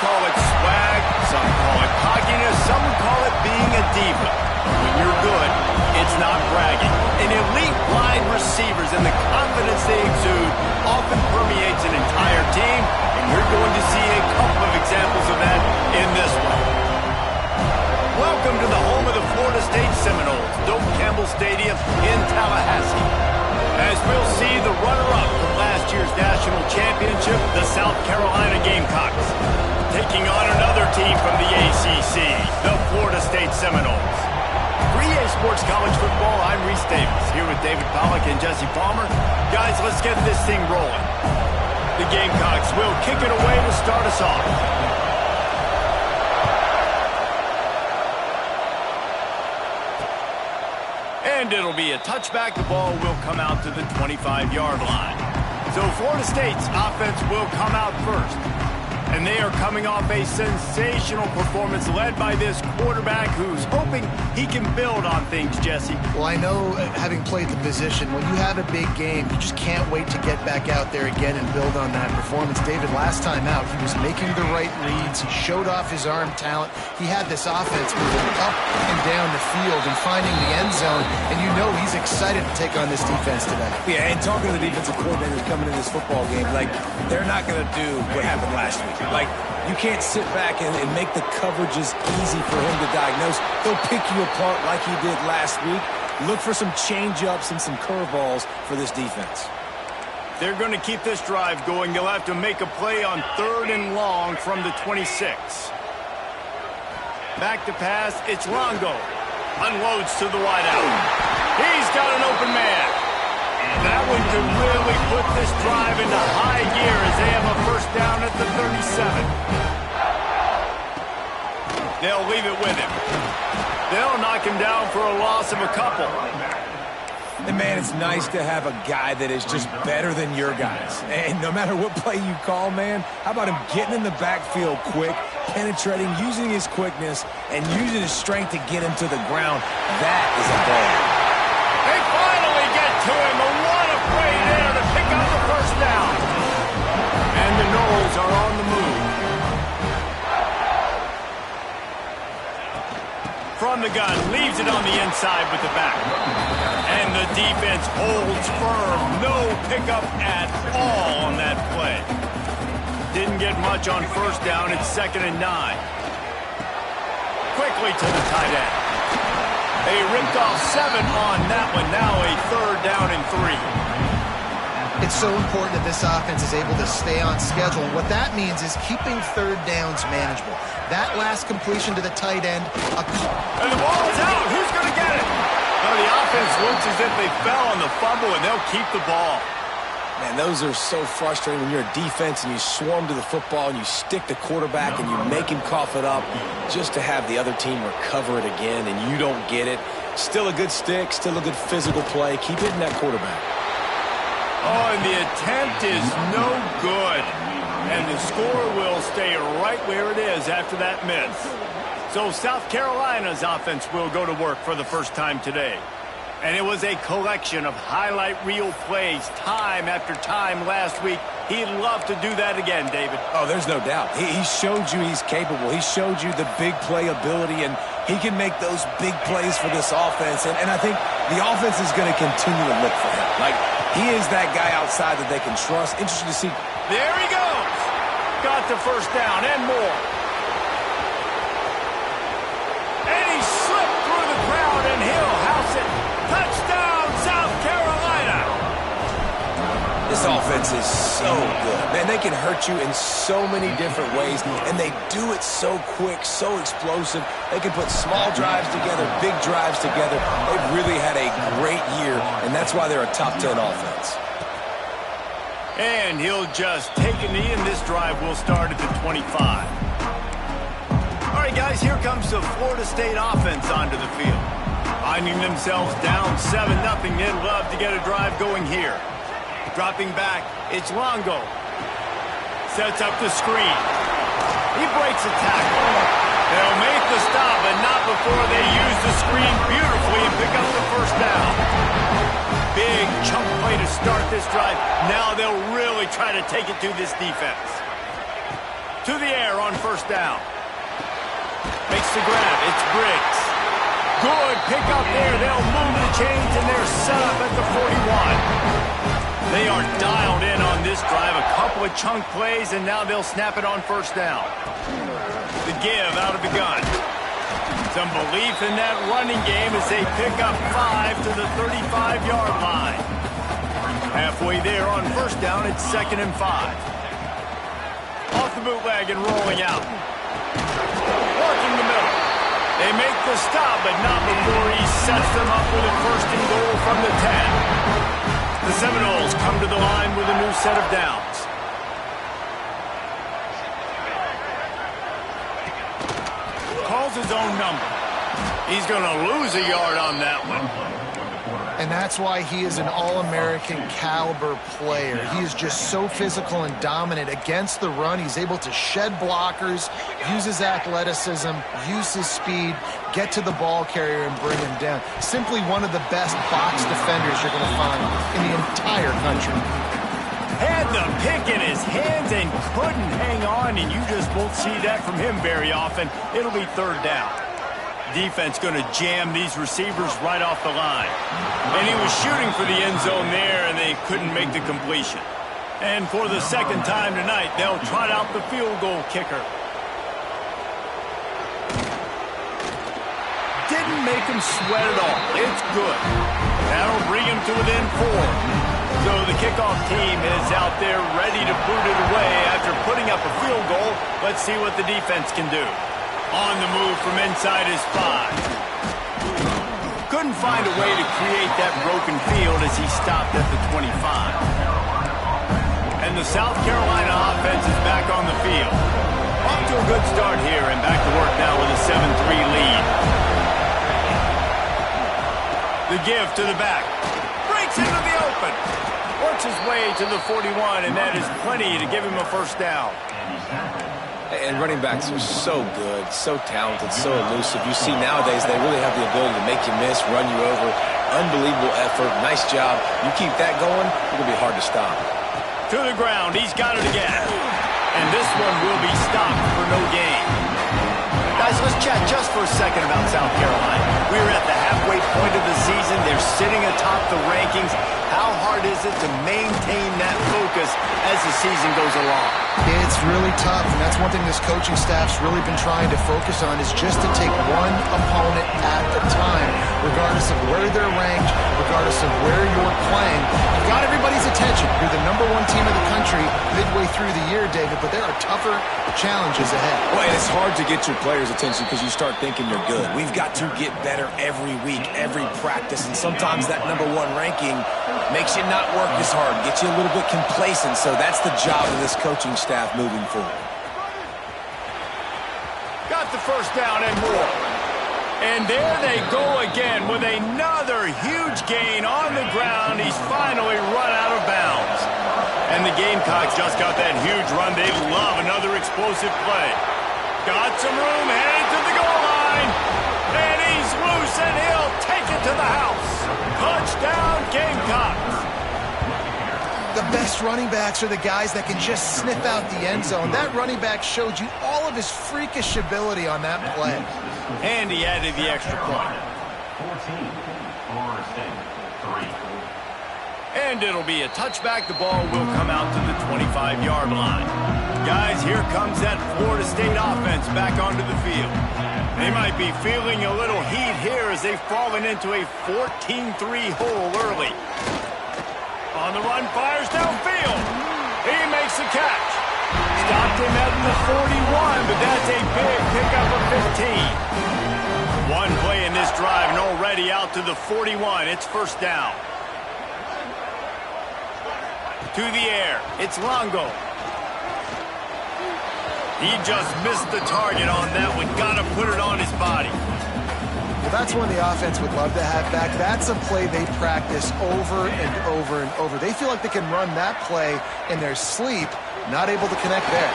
call it swag, some call it cockiness, some call it being a diva. When you're good, it's not bragging. An elite wide receivers and the confidence they exude often permeates an entire team, and you're going to see a couple of examples of that in this one. Welcome to the home of the Florida State Seminoles, Doak Campbell Stadium in Tallahassee. As we'll see the runner-up from last year's national championship, the South Carolina Gamecocks, taking on another team from the ACC, the Florida State Seminoles. For EA Sports College Football, I'm Reese Davis, here with David Pollack and Jesse Palmer. Guys, let's get this thing rolling. The Gamecocks will kick it away to start us off. And it'll be a touchback. The ball will come out to the 25-yard line. So Florida State's offense will come out first. And they are coming off a sensational performance led by this quarterback who's hoping he can build on things, Jesse. Well, I know, having played the position, when you have a big game, you just can't wait to get back out there again and build on that performance. David, last time out, he was making the right reads. He showed off his arm talent. He had this offense moving up and down the field and finding the end zone. And you know he's excited to take on this defense today. Yeah, and talking to the defensive coordinators coming in this football game, like, they're not going to do what happened last week. Like, you can't sit back and make the coverages easy for him to diagnose. He'll pick you apart like he did last week. Look for some change-ups and some curveballs for this defense. They're going to keep this drive going. They'll have to make a play on 3rd and long from the 26. Back to pass. It's Longo. Unloads to the wideout. He's got an open man. That one could really put this drive into high gear as they have a first down at the 37. They'll leave it with him. They'll knock him down for a loss of a couple. And, man, it's nice to have a guy that is just better than your guys. And no matter what play you call, man, how about him getting in the backfield quick, penetrating, using his quickness, and using his strength to get him to the ground? That is a ball. They finally get to him. What a play there to pick up the first down. And the Noles are on the move. From the gun, leaves it on the inside with the back. And the defense holds firm. No pickup at all on that play. Didn't get much on first down. It's 2nd and 9. Quickly to the tight end. They ripped off 7 on that one. Now a 3rd down and 3. It's so important that this offense is able to stay on schedule. What that means is keeping 3rd downs manageable. That last completion to the tight end. And the ball is out. Who's going to get it? Well, the offense looks as if they fell on the fumble, and they'll keep the ball. Man, those are so frustrating when you're a defense and you swarm to the football and you stick the quarterback and you make him cough it up just to have the other team recover it again and you don't get it. Still a good stick, still a good physical play. Keep hitting that quarterback. Oh, and the attempt is no good. And the score will stay right where it is after that miss. So South Carolina's offense will go to work for the first time today. And it was a collection of highlight reel plays time after time last week. He'd love to do that again, David. Oh, there's no doubt. He showed you he's capable. He showed you the big play ability, and he can make those big plays for this offense. And I think the offense is going to continue to look for him. Like, he is that guy outside that they can trust. Interesting to see. There he goes. Got the first down and more. And he slipped through the crowd, and he'll house it. Touchdown, South Carolina! This offense is so good. Man, they can hurt you in so many different ways, and they do it so quick, so explosive. They can put small drives together, big drives together. They've really had a great year, and that's why they're a top 10 offense. And he'll just take a knee, and this drive will start at the 25. All right, guys, here comes the Florida State offense onto the field. Finding themselves down 7-0, they'd love to get a drive going here. Dropping back, it's Longo. Sets up the screen. He breaks a tackle. They'll make the stop, but not before they use the screen beautifully and pick up the first down. Big chunk play to start this drive. Now they'll really try to take it to this defense. To the air on first down. Makes the grab. It's Briggs. Good pickup there. They'll move the chains, and they're set up at the 41. They are dialed in on this drive. A couple of chunk plays, and now they'll snap it on first down. The give out of the gun. Some belief in that running game as they pick up 5 to the 35-yard line. Halfway there on first down, it's 2nd and 5. Off the bootleg and rolling out. Working the middle. They make the stop, but not before he sets them up with a 1st and goal from the 10. The Seminoles come to the line with a new set of downs. Calls his own number. He's going to lose a yard on that one. And that's why he is an All-American caliber player. He is just so physical and dominant against the run. He's able to shed blockers, use his athleticism, use his speed, get to the ball carrier and bring him down. Simply one of the best box defenders you're going to find in the entire country. Had the pick in his hands and couldn't hang on, and you just won't see that from him very often. It'll be 3rd down. Defense going to jam these receivers right off the line. And he was shooting for the end zone there, and they couldn't make the completion. And for the 2nd time tonight, they'll trot out the field goal kicker. Didn't make him sweat at all. It's good. That'll bring him to within 4. So the kickoff team is out there ready to boot it away after putting up a field goal. Let's see what the defense can do. On the move from inside his 5. Couldn't find a way to create that broken field as he stopped at the 25. And the South Carolina offense is back on the field. Off to a good start here and back to work now with a 7-3 lead. The give to the back. Breaks into the open. Works his way to the 41, and that is plenty to give him a 1st down. And running backs are so good, so talented, so elusive. You see nowadays they really have the ability to make you miss, run you over. Unbelievable effort. Nice job. You keep that going, it'll be hard to stop. To the ground. He's got it again. And this one will be stopped for no gain. Guys, let's chat just for a second about South Carolina. We're at the halfway point of the season. They're sitting atop the rankings. How hard is it to maintain that focus as the season goes along? It's really tough, and that's one thing this coaching staff's really been trying to focus on is just to take one opponent at a time, regardless of where they're ranked, regardless of where you're playing. You've got everybody's attention. You're the #1 team in the country midway through the year, David, but there are tougher challenges ahead. Well, and it's hard to get your players' attention because you start thinking you're good. We've got to get better every week, every practice, and sometimes that #1 ranking makes you not work as hard, gets you a little bit complacent, so that's the job of this coaching staff moving forward. Got the 1st down and more. And there they go again with another huge gain on the ground. He's finally run out of bounds. And the Gamecocks just got that huge run. They love another explosive play. Got some room, headed to the goal line. And he's loose, and he'll take it to the house. Touchdown, Gamecocks. The best running backs are the guys that can just sniff out the end zone. That running back showed you all of his freakish ability on that play. And he added the extra point. 14, Florida State, 3. And it'll be a touchback. The ball will come out to the 25-yard line. Guys, here comes that Florida State offense back onto the field. They might be feeling a little heat here as they've fallen into a 14-3 hole early. On the run, fires downfield. He makes the catch. Stopped him at the 41, but that's a big pickup of 15. One play in this drive and already out to the 41. It's 1st down. To the air. It's Longo. He just missed the target on that one. Got to put it on his body. Well, that's one the offense would love to have back. That's a play they practice over and over and over. They feel like they can run that play in their sleep, not able to connect there.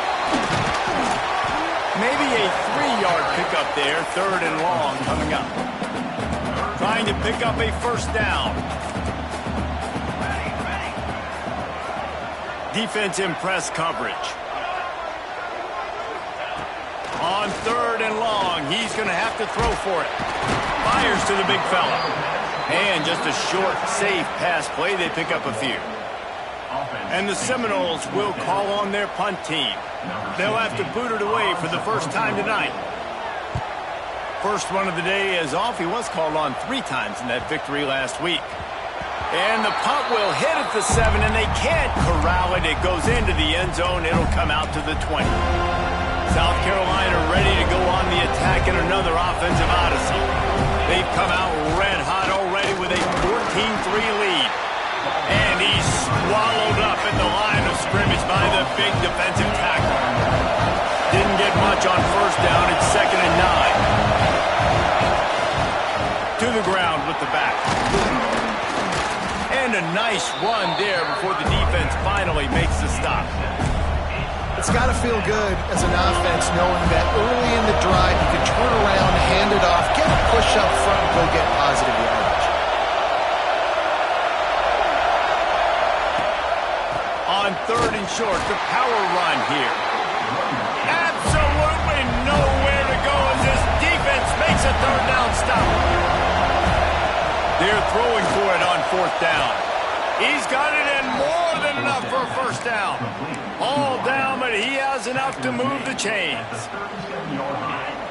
Maybe a 3-yard pickup there, 3rd and long coming up. Trying to pick up a 1st down. Defense in press coverage. On 3rd and long, he's going to have to throw for it. Fires to the big fella. And just a short, safe pass play. They pick up a few. And the Seminoles will call on their punt team. They'll have to boot it away for the first time tonight. First one of the day is off. He was called on 3 times in that victory last week. And the punt will hit at the 7, and they can't corral it. It goes into the end zone. It'll come out to the 20. South Carolina ready to go on the attack in another offensive odyssey. They've come out red hot already with a 14-3 lead. And he's swallowed up at the line of scrimmage by the big defensive tackle. Didn't get much on first down. It's 2nd and 9. To the ground with the back. And a nice run there before the defense finally makes the stop. It's got to feel good as an offense knowing that early in the drive you can turn around, hand it off, get a push up front, and go get positive yardage. On 3rd and short, the power run here. Absolutely nowhere to go as this defense makes a 3rd down stop. They're throwing for it on 4th down. He's got it in more than enough for a 1st down. All down, but he has enough to move the chains.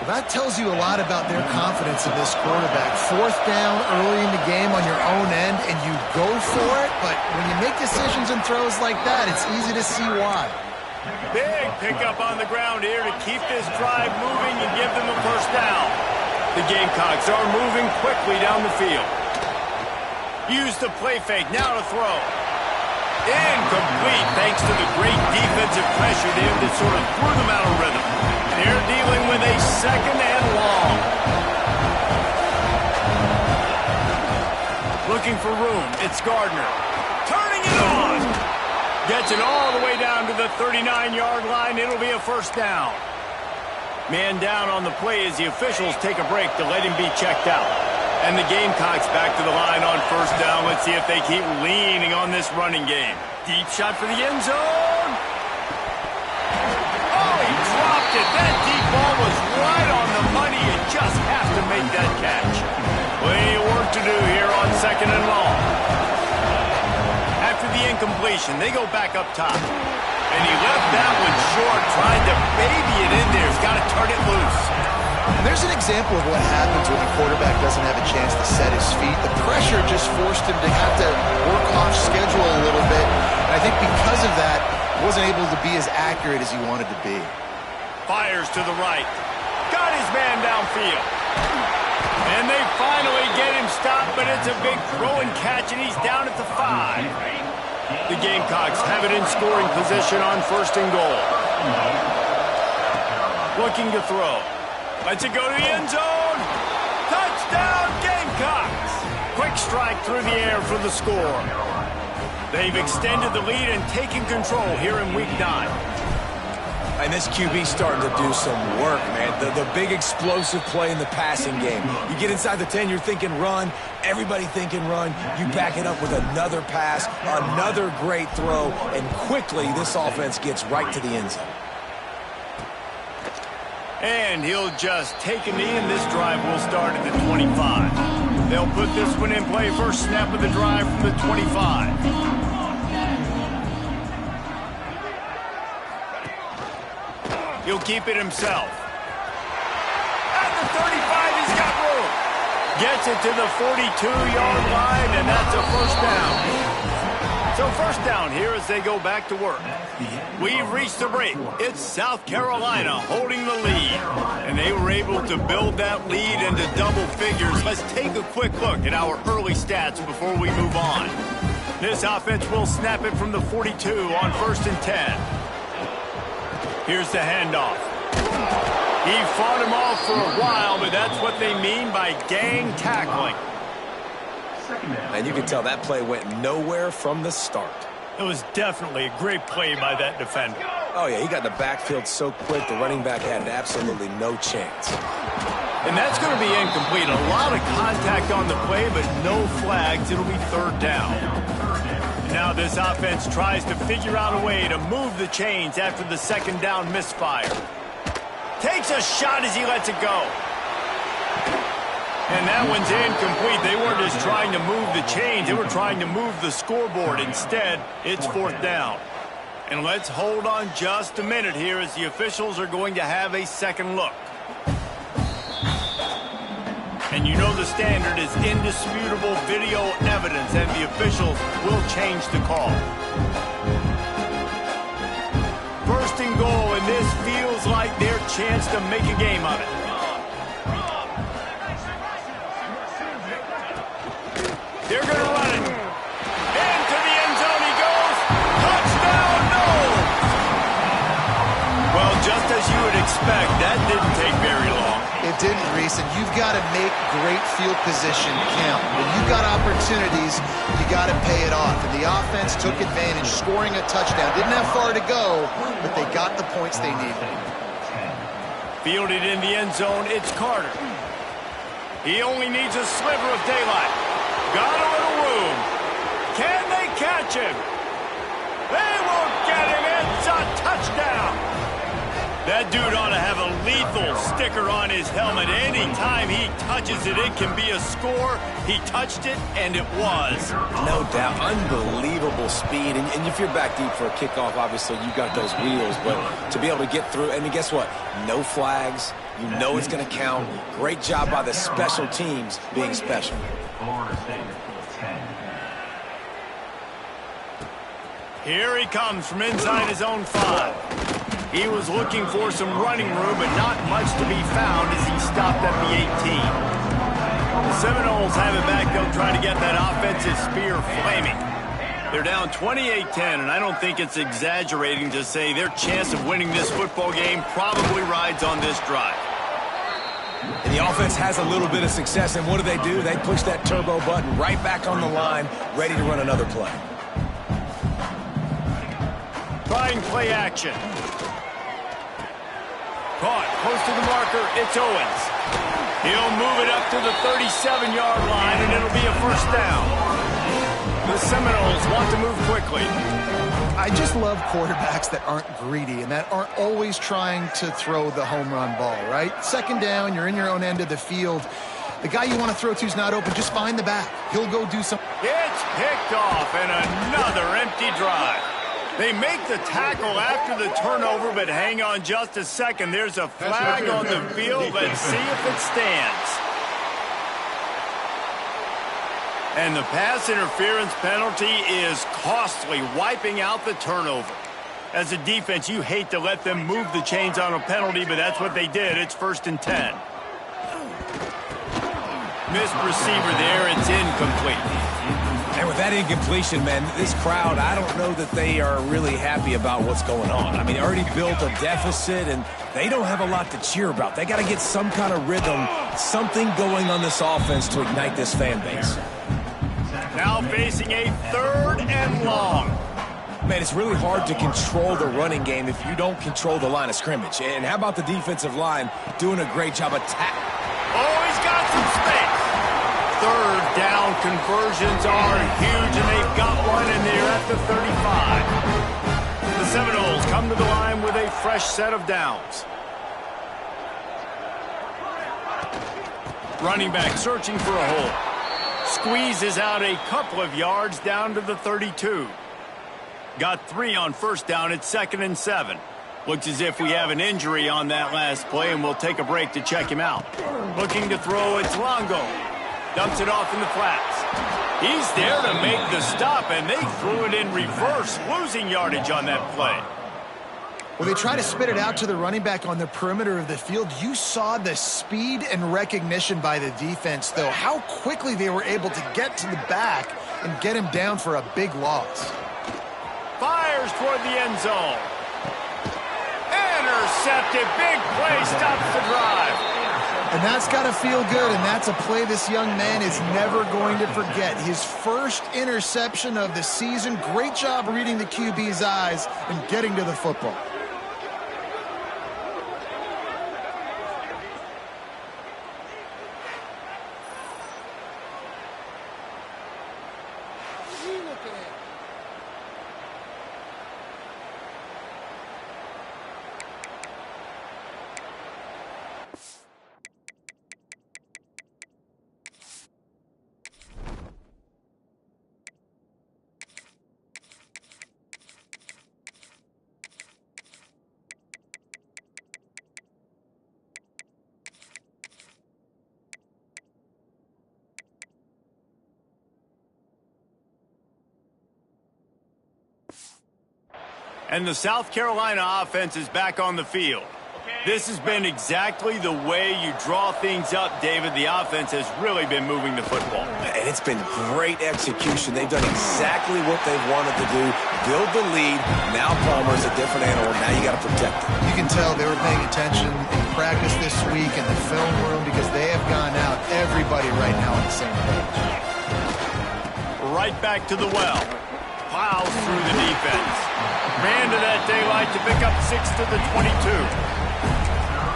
Well, that tells you a lot about their confidence in this quarterback. 4th down early in the game on your own end, and you go for it, but when you make decisions and throws like that, it's easy to see why. Big pickup on the ground here to keep this drive moving and give them a 1st down. The Gamecocks are moving quickly down the field. Use the play fake, now to throw. Incomplete thanks to the great defensive pressure there that sort of threw them out of rhythm. They're dealing with a 2nd and long. Looking for room, it's Gardner. Turning it on. Gets it all the way down to the 39-yard line. It'll be a 1st down. Man down on the play as the officials take a break to let him be checked out. And the Gamecocks back to the line on 1st down. Let's see if they keep leaning on this running game. Deep shot for the end zone. Oh, he dropped it. That deep ball was right on the money. You just have to make that catch. Plenty of work to do here on 2nd and long. After the incompletion, they go back up top. And he left that one short, trying to baby it in there. He's got to turn it loose. And there's an example of what happens when a quarterback doesn't have a chance to set his feet. The pressure just forced him to have to work off schedule a little bit. And I think because of that, he wasn't able to be as accurate as he wanted to be. Fires to the right. Got his man downfield. And they finally get him stopped, but it's a big throw and catch, and he's down at the 5. The Gamecocks have it in scoring position on 1st and goal. Looking to throw. Lets it go to the end zone. Touchdown, Gamecocks. Quick strike through the air for the score. They've extended the lead and taken control here in Week 9. And this QB's starting to do some work, man. The big explosive play in the passing game. You get inside the 10, you're thinking run. Everybody thinking run. You back it up with another pass, another great throw, and quickly this offense gets right to the end zone. And he'll just take a knee, and this drive will start at the 25. They'll put this one in play. First snap of the drive from the 25. He'll keep it himself. At the 35, he's got room. Gets it to the 42-yard line, and that's a 1st down. So 1st down here as they go back to work. We've reached the break. It's South Carolina holding the lead. And they were able to build that lead into double figures. Let's take a quick look at our early stats before we move on. This offense will snap it from the 42 on 1st and 10. Here's the handoff. He fought him off for a while, but that's what they mean by gang tackling. And you can tell that play went nowhere from the start. It was definitely a great play by that defender. Oh, yeah, he got in the backfield so quick, the running back had absolutely no chance. And that's going to be incomplete. A lot of contact on the play, but no flags. It'll be 3rd down. Now this offense tries to figure out a way to move the chains after the 2nd down misfire. Takes a shot as he lets it go. And that one's incomplete. They weren't just trying to move the chains. They were trying to move the scoreboard. Instead, it's 4th down. And let's hold on just a minute here as the officials are going to have a second look. And you know the standard is indisputable video evidence, and the officials will change the call. 1st and goal, and this feels like their chance to make a game of it. They're going to run it. Into the end zone he goes. Touchdown, no! Well, just as you would expect, that didn't take very long. It didn't, Reese, and you've got to make great field position count. When you've got opportunities, you got to pay it off. And the offense took advantage, scoring a touchdown. Didn't have far to go, but they got the points they needed. Fielded in the end zone, it's Carter. He only needs a sliver of daylight. Got a little room. Can they catch him? They won't get him. It's a touchdown. That dude ought to have a lethal sticker on his helmet. Anytime he touches it, it can be a score. He touched it, and it was. No doubt. Unbelievable speed. And if you're back deep for a kickoff, obviously you've got those wheels. But to be able to get through, and guess what? No flags. You know it's going to count. Great job by the special teams being special. Here he comes from inside his own 5. He was looking for some running room, but not much to be found as he stopped at the 18. The Seminoles have it back. They'll try to get that offensive spear flaming. They're down 28-10, and I don't think it's exaggerating to say their chance of winning this football game probably rides on this drive. And the offense has a little bit of success, and what do? They push that turbo button right back on the line, ready to run another play. Trying play action. Caught close to the marker, it's Owens. He'll move it up to the 37-yard line, and it'll be a 1st down. The Seminoles want to move quickly. I just love quarterbacks that aren't greedy and that aren't always trying to throw the home run ball, right? 2nd down, you're in your own end of the field. The guy you want to throw to is not open. Just find the back. He'll go do something. It's picked off, and another empty drive. They make the tackle after the turnover, but hang on just a second. There's a flag on the field. Let's see if it stands. And the pass interference penalty is costly, wiping out the turnover. As a defense, you hate to let them move the chains on a penalty, but that's what they did. It's 1st and 10. Missed receiver there. It's incomplete. And with that incompletion, man, this crowd, I don't know that they are really happy about what's going on. I mean, they already built a deficit, and they don't have a lot to cheer about. They got to get some kind of rhythm, something going on this offense to ignite this fan base. Now facing a 3rd and long. Man, it's really hard to control the running game if you don't control the line of scrimmage. And how about the defensive line doing a great job attacking? Oh, he's got some space. 3rd down conversions are huge, and they've got one, and they're at the 35. The Seminoles come to the line with a fresh set of downs. Running back searching for a hole. Squeezes out a couple of yards down to the 32. Got 3 on 1st down. It's 2nd and 7. Looks as if we have an injury on that last play, and we'll take a break to check him out. Looking to throw, it's Longo. Dumps it off in the flats. He's there to make the stop, and they threw it in reverse, losing yardage on that play. Well, they try to spit it out to the running back on the perimeter of the field. You saw the speed and recognition by the defense, though. How quickly they were able to get to the back and get him down for a big loss. Fires toward the end zone. Intercepted. Big play stops the drive. And that's got to feel good, and that's a play this young man is never going to forget. His first interception of the season. Great job reading the QB's eyes and getting to the football. And the South Carolina offense is back on the field. This has been exactly the way you draw things up, David. The offense has really been moving the football. And it's been great execution. They've done exactly what they've wanted to do. Build the lead. Now Palmer's a different animal. Now you got to protect it. You can tell they were paying attention in practice this week in the film room because they have gone out, everybody right now on the same page. Right back to the well. Plows through the defense. Ran to that daylight to pick up 6 to the 22.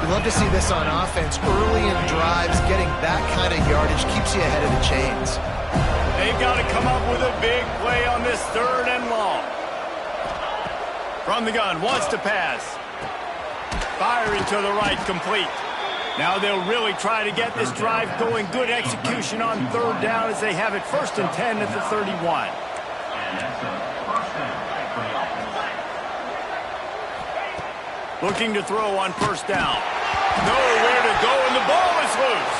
We love to see this on offense. Early in drives, getting that kind of yardage keeps you ahead of the chains. They've got to come up with a big play on this 3rd and long. From the gun, wants to pass. Firing to the right, complete. Now they'll really try to get this drive going. Good execution on 3rd down as they have it 1st and 10 at the 31. Looking to throw on 1st down. Nowhere to go, and the ball is loose.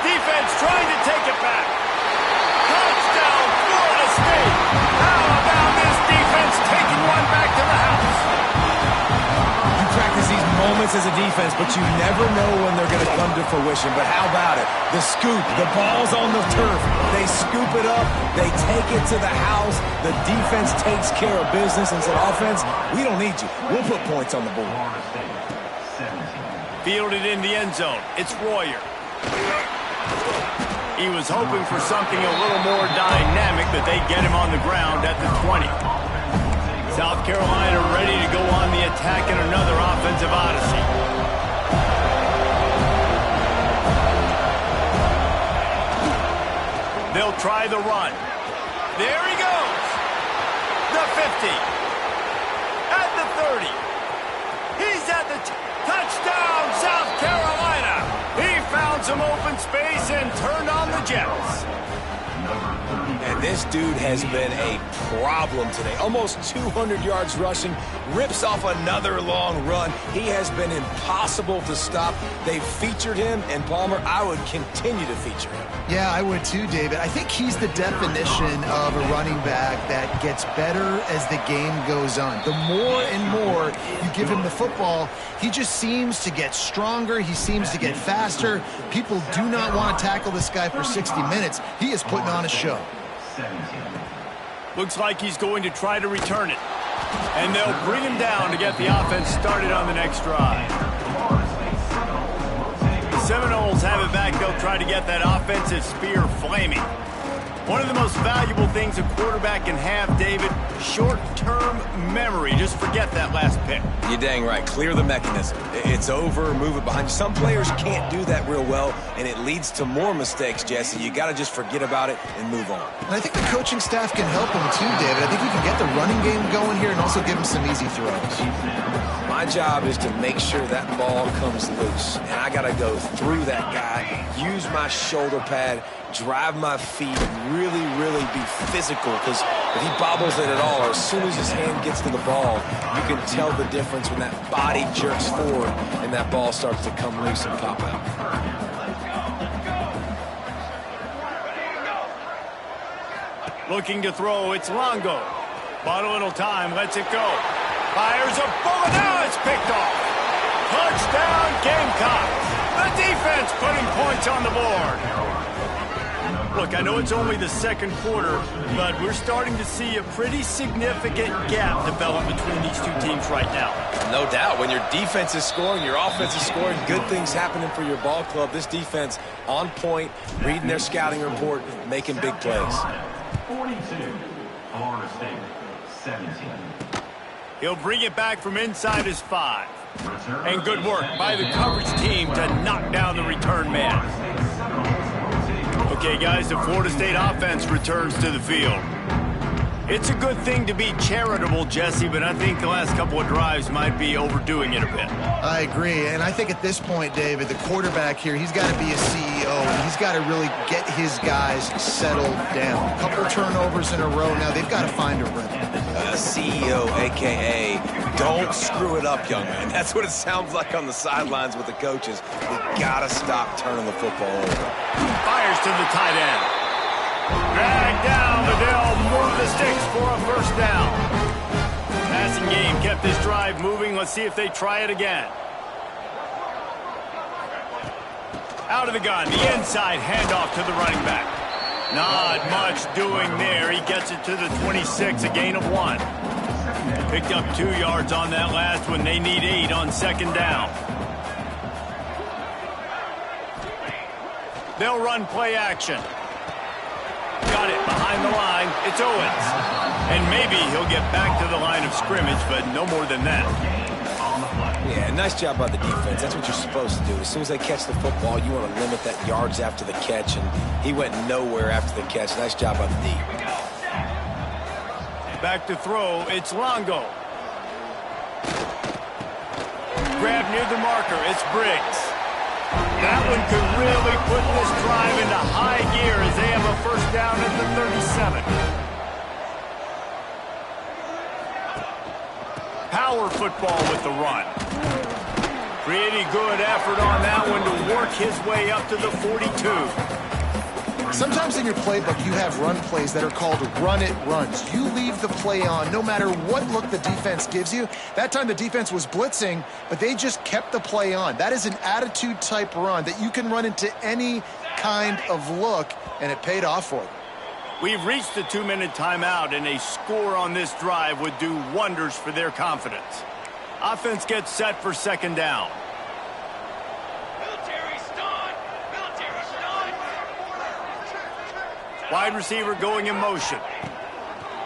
Defense trying to take it back. Touchdown, Florida State. How about this defense taking one back to the house? You practice these moments as a defense, but you never know when they're going to come to fruition. But how about it? The scoop, the ball's on the turf. They scoop it up. They take it to the house. The defense takes care of business and said, offense, we don't need you. We'll put points on the board. Fielded in the end zone. It's Royer. He was hoping for something a little more dynamic, but they get him on the ground at the 20. South Carolina ready to go on the attack in another offensive odyssey. They'll try the run. There he goes. The 50. At the 30. He's at the touchdown, South Carolina. He found some open space and turned on the Jets. And this dude has been a problem today. Almost 200 yards rushing, rips off another long run. He has been impossible to stop. They've featured him, and Palmer, I would continue to feature him. Yeah, I would too, David. I think he's the definition of a running back that gets better as the game goes on. The more and more you give him the football, he just seems to get stronger. He seems to get faster. People do not want to tackle this guy for 60 minutes. He is putting on a show. Looks like he's going to try to return it. And they'll bring him down to get the offense started on the next drive. The Seminoles have it back. They'll try to get that offensive spear flaming. One of the most valuable things a quarterback can have, David, short-term memory. Just forget that last pick. You're dang right. Clear the mechanism. It's over, move it behind you. Some players can't do that real well, and it leads to more mistakes, Jesse. You got to just forget about it and move on. And I think the coaching staff can help him too, David. I think he can get the running game going here and also give him some easy throws. My job is to make sure that ball comes loose, and I got to go through that guy, use my shoulder pad, drive my feet, and really, really be physical, because if he bobbles it at all, or as soon as his hand gets to the ball, you can tell the difference when that body jerks forward and that ball starts to come loose and pop out. Looking to throw, it's Longo. Bought a little time, lets it go. Fires a bullet, now it's picked off. Touchdown, Gamecocks. The defense putting points on the board. Look, I know it's only the second quarter, but we're starting to see a pretty significant gap develop between these two teams right now. No doubt. When your defense is scoring, your offense is scoring, good things happening for your ball club. This defense on point, reading their scouting report, making big plays. 42, Florida State, 17. He'll bring it back from inside his 5. And good work by the coverage team to knock down the return man. Okay, guys, the Florida State offense returns to the field. It's a good thing to be charitable, Jesse, but I think the last couple of drives might be overdoing it a bit. I agree, and I think at this point, David, the quarterback here, he's got to be a CEO, and he's got to really get his guys settled down. A couple turnovers in a row now. They've got to find a rhythm. CEO, a.k.a. don't screw it up, young man. That's what it sounds like on the sidelines with the coaches. We got to stop turning the football over. Fires to the tight end. Dragged down, but they'll move the sticks for a first down. Pass passing game kept this drive moving. Let's see if they try it again. Out of the gun, the inside handoff to the running back. Not much doing there. He gets it to the 26, a gain of 1. Picked up 2 yards on that last one. They need 8 on second down. They'll run play action. Got it behind the line. It's Owens. And maybe he'll get back to the line of scrimmage, but no more than that. Yeah, nice job by the defense. That's what you're supposed to do. As soon as they catch the football, you want to limit that yards after the catch, and he went nowhere after the catch. Nice job by the D. Back to throw, it's Longo. Grab near the marker, it's Briggs. That one could really put this drive into high gear as they have a first down at the 37. Power football with the run. Pretty good effort on that one to work his way up to the 42. Sometimes in your playbook, you have run plays that are called run-it runs. You leave the play on no matter what look the defense gives you. That time the defense was blitzing, but they just kept the play on. That is an attitude-type run that you can run into any kind of look, and it paid off for them. We've reached the 2-minute timeout, and a score on this drive would do wonders for their confidence. Offense gets set for second down. Wide receiver going in motion.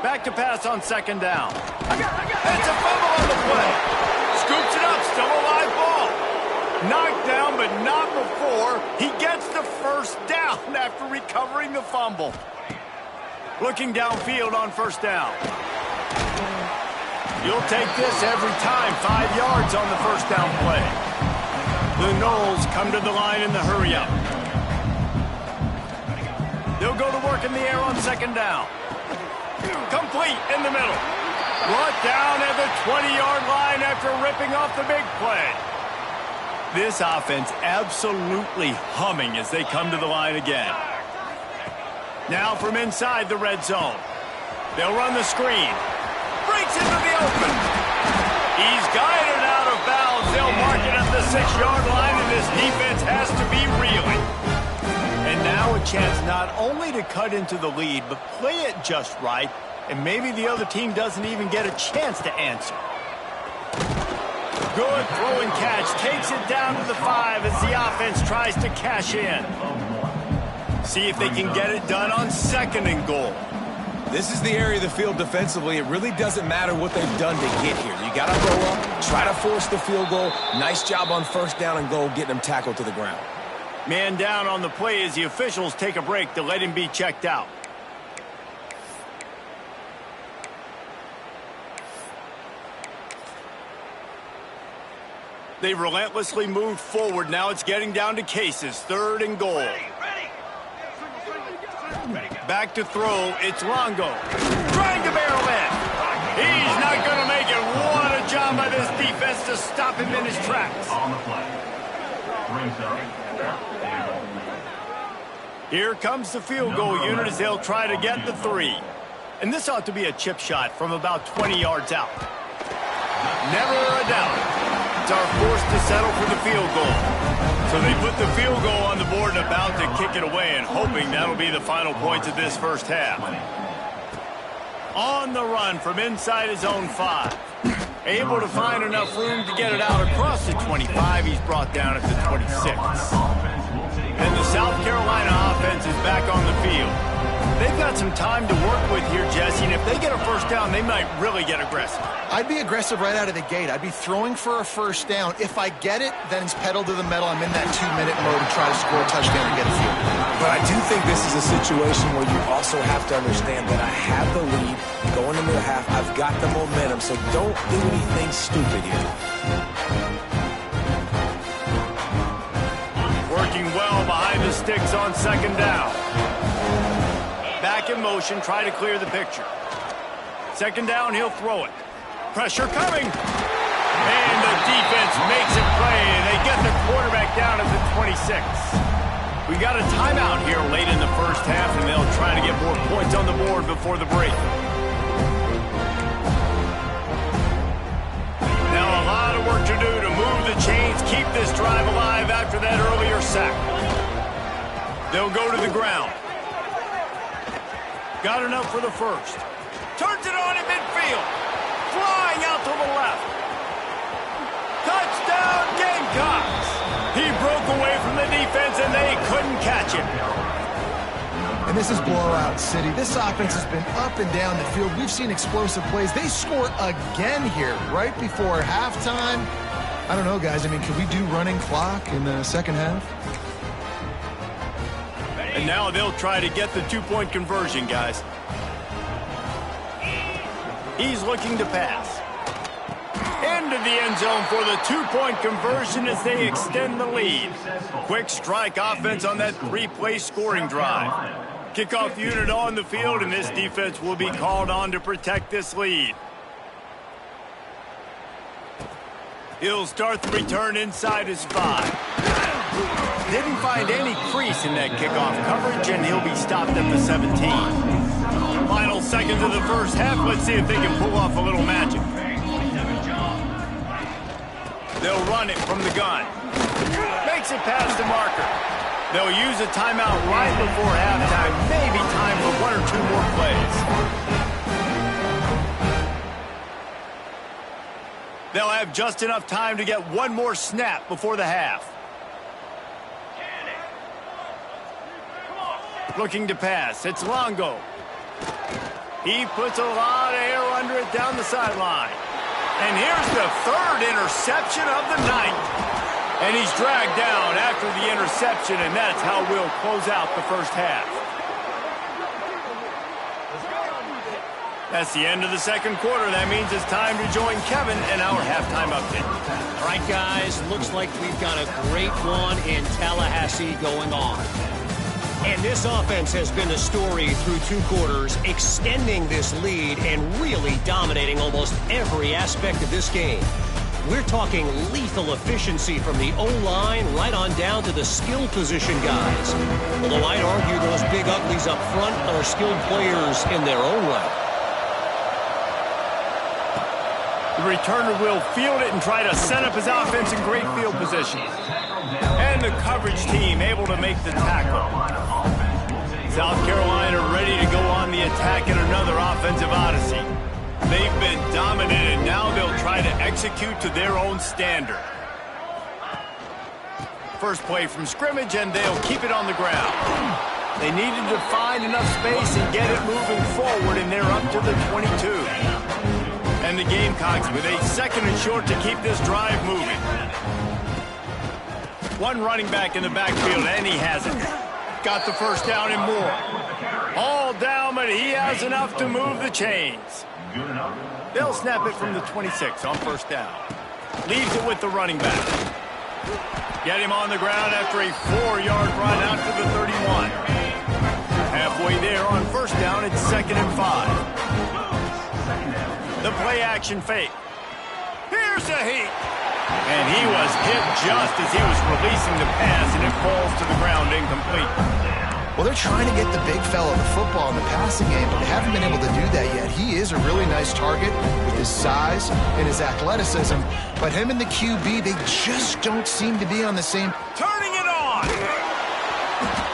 Back to pass on second down. It's a fumble on the play. Scoops it up, still a live ball. Knocked down, but not before. He gets the first down after recovering the fumble. Looking downfield on first down. You'll take this every time. 5 yards on the first down play. The Knowles come to the line in the hurry-up. They'll go to work in the air on second down. Complete in the middle. Brought down at the 20-yard line after ripping off the big play. This offense absolutely humming as they come to the line again. Now from inside the red zone. They'll run the screen. Breaks into the open. He's guided out of bounds. They'll mark it at the 6-yard line, and this defense has to be reeling. And now a chance not only to cut into the lead, but play it just right, and maybe the other team doesn't even get a chance to answer. Good throw and catch. Takes it down to the 5 as the offense tries to cash in. See if they can get it done on second and goal. This is the area of the field defensively. It really doesn't matter what they've done to get here. You got to go up, try to force the field goal. Nice job on first down and goal, getting them tackled to the ground. Man down on the play as the officials take a break to let him be checked out. They've relentlessly moved forward. Now it's getting down to cases. Third and goal. Back to throw. It's Longo. Trying to barrel in. He's not going to make it. What a job by this defense to stop him in his tracks. On the play. Brings up. Here comes the field goal unit as they'll try to get the 3. And this ought to be a chip shot from about 20 yards out. Never a doubt. It's our forced to settle for the field goal. So they put the field goal on the board and about to kick it away and hoping that'll be the final points of this first half. On the run from inside his own 5. Able to find enough room to get it out across the 25. He's brought down at the 26. And the South Carolina offense is back on the field. They've got some time to work with here, Jesse, and if they get a first down, they might really get aggressive. I'd be aggressive right out of the gate. I'd be throwing for a first down. If I get it, then it's pedal to the metal. I'm in that 2-minute mode to try to score a touchdown and get a field goal. But I do think this is a situation where you also have to understand that I have the lead going into the half. I've got the momentum, so don't do anything stupid here. Working well behind the sticks on second down. Back in motion, try to clear the picture. Second down, he'll throw it. Pressure coming. And the defense makes it play, and they get the quarterback down at the 26. We got a timeout here late in the first half, and they'll try to get more points on the board before the break. keep this drive alive after that earlier sack. They'll go to the ground. Got enough for the first. Turns it on in midfield. Flying out to the left. Touchdown, Gamecocks! He broke away from the defense, and they couldn't catch him. And this is blowout city. This offense has been up and down the field. We've seen explosive plays. They score again here right before halftime. I don't know, guys. I mean, can we do running clock in the second half? And now they'll try to get the two-point conversion, guys. He's looking to pass. Into the end zone for the two-point conversion as they extend the lead. Quick strike offense on that three-play scoring drive. Kickoff unit on the field, and this defense will be called on to protect this lead. He'll start the return inside his 5. Didn't find any crease in that kickoff coverage, and he'll be stopped at the 17. Final seconds of the first half. Let's see if they can pull off a little magic. They'll run it from the gun. Makes it past the marker. They'll use a timeout right before halftime. Maybe time for one or two more plays. They'll have just enough time to get one more snap before the half. Looking to pass. It's Longo. He puts a lot of air under it down the sideline. And here's the third interception of the night. And he's dragged down after the interception, and that's how we'll close out the first half. That's the end of the second quarter. That means it's time to join Kevin in our halftime update. All right, guys, looks like we've got a great one in Tallahassee going on. And this offense has been the story through two quarters, extending this lead and really dominating almost every aspect of this game. We're talking lethal efficiency from the O-line right on down to the skill position guys. Although I'd argue those big uglies up front are skilled players in their own right. The returner will field it and try to set up his offense in great field position. And the coverage team able to make the tackle. South Carolina ready to go on the attack in another offensive odyssey. They've been dominated. Now they'll try to execute to their own standard. First play from scrimmage, and they'll keep it on the ground. They needed to find enough space and get it moving forward, and they're up to the 22. And the Gamecocks with a second and short to keep this drive moving. One running back in the backfield, and he has it. Got the first down and more. All down, but he has enough to move the chains. They'll snap it from the 26 on first down. Leaves it with the running back. Get him on the ground after a 4-yard run out to the 31. Halfway there on first down, it's 2nd and 5. The play action fake. Here's a heat. And he was hit just as he was releasing the pass, and it falls to the ground incomplete. Well, they're trying to get the big fella the football in the passing game, but they haven't been able to do that yet. He is a really nice target with his size and his athleticism, but him and the QB, they just don't seem to be on the same. Turning it on!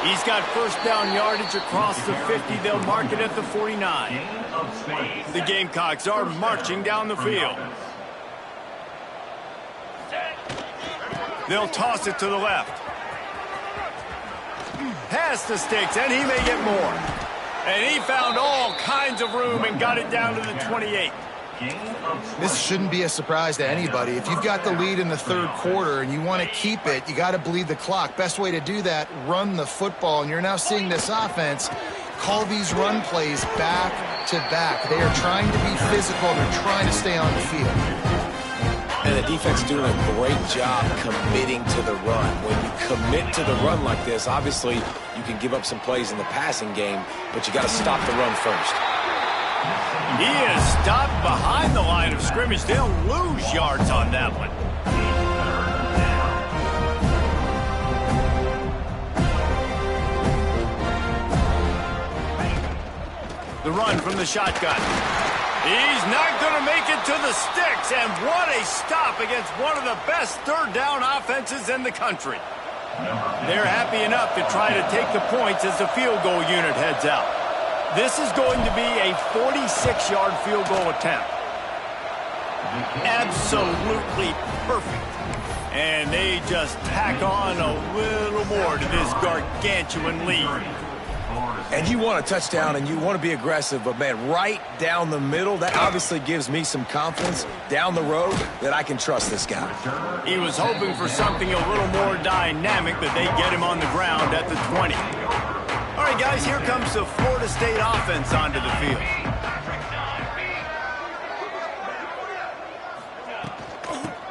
He's got first down yardage across the 50. They'll mark it at the 49. The Gamecocks are marching down the field. They'll toss it to the left. Past the sticks, and he may get more. And he found all kinds of room and got it down to the 28. This shouldn't be a surprise to anybody. If you've got the lead in the third quarter and you want to keep it, you got to bleed the clock. Best way to do that, run the football. And you're now seeing this offense call these run plays back to back. They are trying to be physical. They're trying to stay on the field. And the defense is doing a great job committing to the run. When you commit to the run like this, obviously you can give up some plays in the passing game, but you got to stop the run first. He is stopped behind the line of scrimmage. They'll lose yards on that one. The run from the shotgun. He's not going to make it to the sticks, and what a stop against one of the best third down offenses in the country. They're happy enough to try to take the points as the field goal unit heads out. This is going to be a 46-yard field goal attempt. Absolutely perfect. And they just tack on a little more to this gargantuan lead. And you want a touchdown and you want to be aggressive, but, man, right down the middle, that obviously gives me some confidence down the road that I can trust this guy. He was hoping for something a little more dynamic, but they get him on the ground at the 20. All right, guys, here comes the Florida State offense onto the field.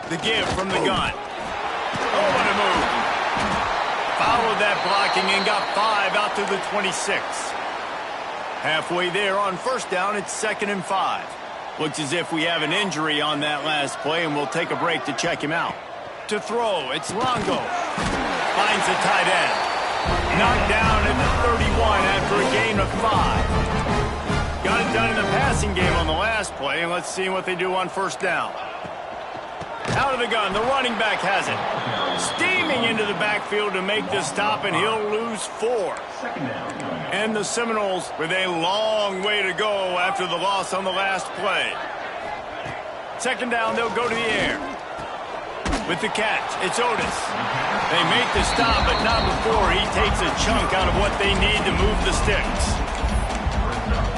The give from the gun. Oh, what a move. Followed that blocking and got 5 out to the 26. Halfway there on first down, it's 2nd and 5. Looks as if we have an injury on that last play, and we'll take a break to check him out. To throw, it's Longo. Finds the tight end. Knocked down at the 31 after a gain of 5. Got it done in the passing game on the last play, and let's see what they do on first down. Out of the gun, the running back has it. Steaming into the backfield to make the stop, and he'll lose 4. And the Seminoles with a long way to go after the loss on the last play. 2nd down, they'll go to the air. With the catch, it's Otis. They make the stop, but not before he takes a chunk out of what they need to move the sticks.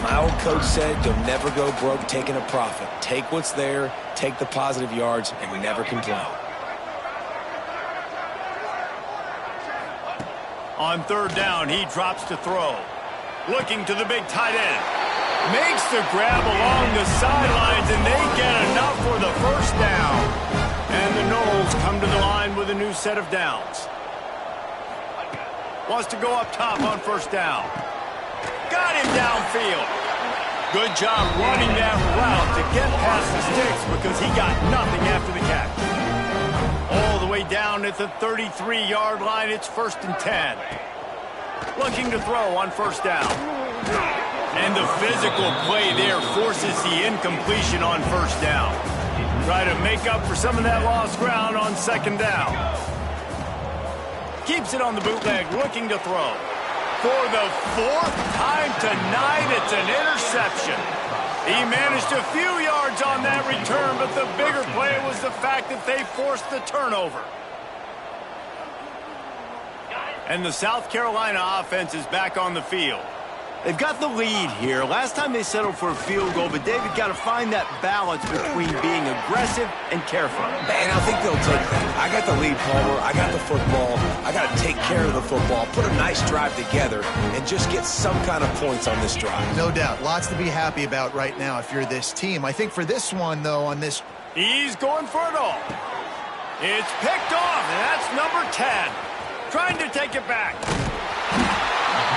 My old coach said you'll never go broke taking a profit. Take what's there, take the positive yards, and never complain. On 3rd down, he drops to throw. Looking to the big tight end. Makes the grab along the sidelines, and they get enough for the first down. And the Noles come to the line with a new set of downs. Wants to go up top on first down. Got him downfield. Good job running that route to get past the sticks because he got nothing after the catch. All the way down at the 33-yard line, it's 1st and 10. Looking to throw on first down. And the physical play there forces the incompletion on first down. Try to make up for some of that lost ground on 2nd down. Keeps it on the bootleg, looking to throw. For the 4th time tonight, it's an interception. He managed a few yards on that return, but the bigger play was the fact that they forced the turnover. And the South Carolina offense is back on the field. They've got the lead here. Last time they settled for a field goal, but David got to find that balance between being aggressive and careful. And I think they'll take that. I got the lead, Palmer. I got the football. I got to take care of the football, put a nice drive together, and just get some kind of points on this drive. No doubt. Lots to be happy about right now if you're this team. I think for this one, though, on this... He's going for it all. It's picked off, and that's number 10. Trying to take it back.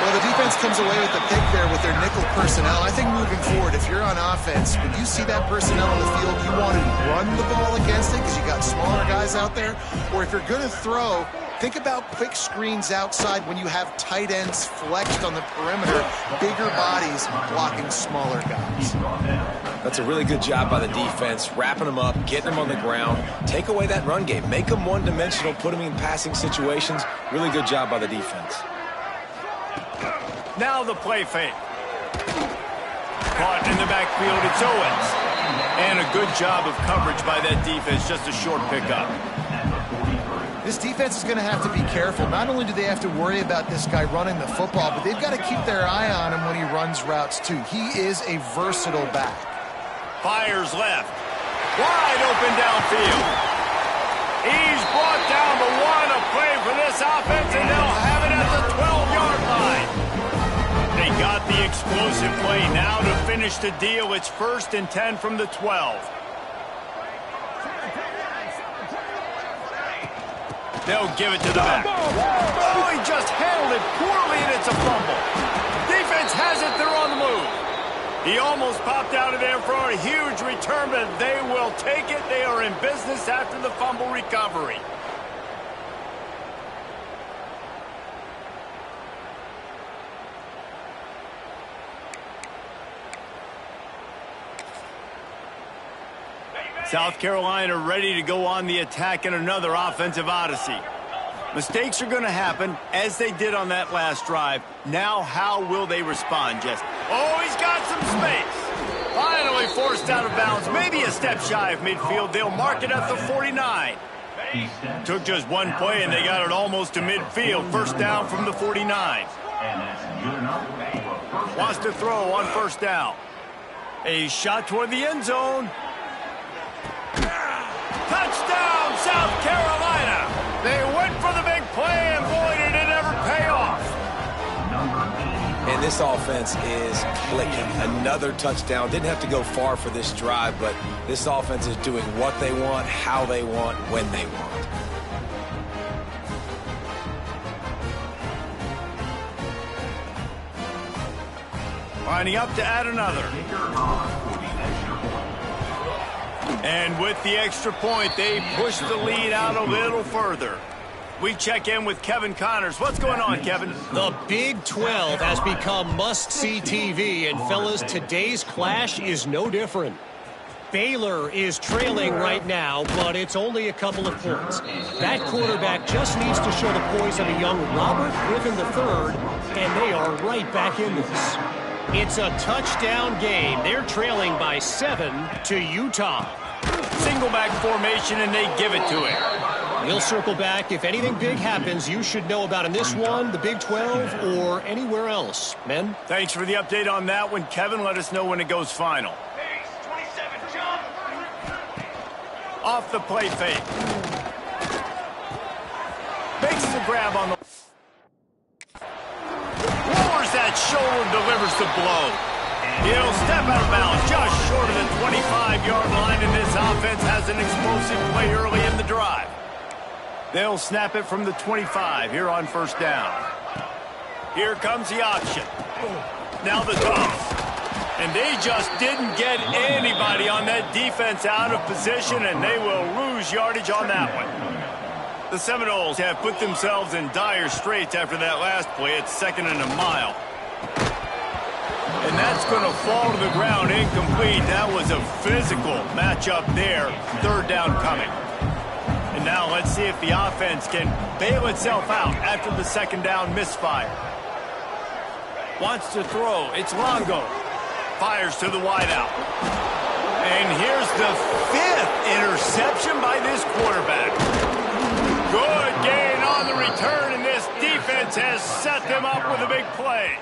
Well, the defense comes away with the pick there with their nickel personnel. I think moving forward, if you're on offense, when you see that personnel on the field, you want to run the ball against it because you got smaller guys out there. Or if you're going to throw, think about quick screens outside when you have tight ends flexed on the perimeter, bigger bodies blocking smaller guys. That's a really good job by the defense, wrapping them up, getting them on the ground, take away that run game, make them one-dimensional, put them in passing situations. Really good job by the defense. Now the play fake. Caught in the backfield, it's Owens. And a good job of coverage by that defense, just a short pickup. This defense is going to have to be careful. Not only do they have to worry about this guy running the football, but they've got to keep their eye on him when he runs routes too. He is a versatile back. Fires left. Wide open downfield. He's brought down, but what a play for this offense, and they'll have it at the 12-yard line. They got the explosive play. Now to finish the deal, it's 1st and 10 from the 12. They'll give it to the back. Oh, he just handled it poorly, and it's a fumble. Defense has it. They're on the move. He almost popped out of there for a huge return, but they will take it. They are in business after the fumble recovery. South Carolina ready to go on the attack in another offensive odyssey. Mistakes are going to happen, as they did on that last drive. Now, how will they respond, Jess? Oh, he's got some space. Finally forced out of bounds. Maybe a step shy of midfield. They'll mark it at the 49. Took just one play, and they got it almost to midfield. First down from the 49. Wants to throw on first down. A shot toward the end zone. Touchdown, South Carolina. They went for the big play, and boy, did it ever pay off. And this offense is clicking. Another touchdown. Didn't have to go far for this drive, but this offense is doing what they want, how they want, when they want. Lining up to add another. And with the extra point, they push the lead out a little further. We check in with Kevin Connors. What's going on, Kevin? The Big 12 has become must-see TV, and fellas, today's clash is no different. Baylor is trailing right now, but it's only a couple of points. That quarterback just needs to show the poise of a young Robert Griffin III, and they are right back in this. It's a touchdown game. They're trailing by 7 to Utah. Single back formation, and they give it to him. We'll circle back. If anything big happens, you should know about in this one, the Big 12, or anywhere else. Men? Thanks for the update on that one, Kevin. Let us know when it goes final. Off the play fake. Makes the grab on the... Lowers that shoulder, delivers the blow. He'll step out of bounds just short of the 25-yard line, and this offense has an explosive play early in the drive. They'll snap it from the 25 here on first down. Here comes the option. Now the toss. And they just didn't get anybody on that defense out of position, and they will lose yardage on that one. The Seminoles have put themselves in dire straits after that last play. It's 2nd and a mile. And that's going to fall to the ground incomplete. That was a physical matchup there. 3rd down coming. And now let's see if the offense can bail itself out after the 2nd down misfire. Wants to throw. It's Longo. Fires to the wideout. And here's the 5th interception by this quarterback. Good gain on the return, and this defense has set them up with a big play.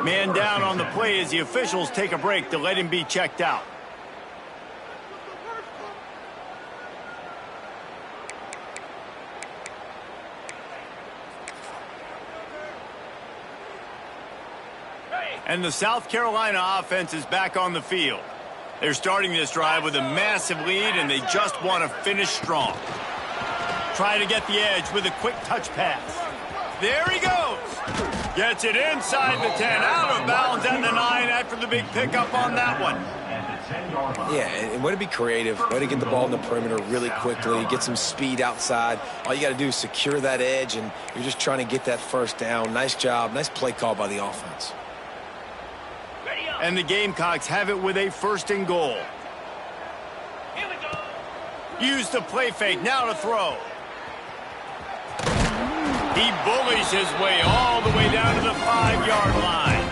Man down on the play as the officials take a break to let him be checked out. And the South Carolina offense is back on the field. They're starting this drive with a massive lead, and they just want to finish strong. Try to get the edge with a quick touch pass. There he goes. Gets it inside the 10, out of bounds at the 9 after the big pickup on that one. Yeah, and way to be creative, way to get the ball in the perimeter really quickly, get some speed outside. All you got to do is secure that edge, and you're just trying to get that first down. Nice job, nice play call by the offense. And the Gamecocks have it with a 1st and goal. Use the play fake, now to throw. He bullies his way all the way down to the 5-yard line.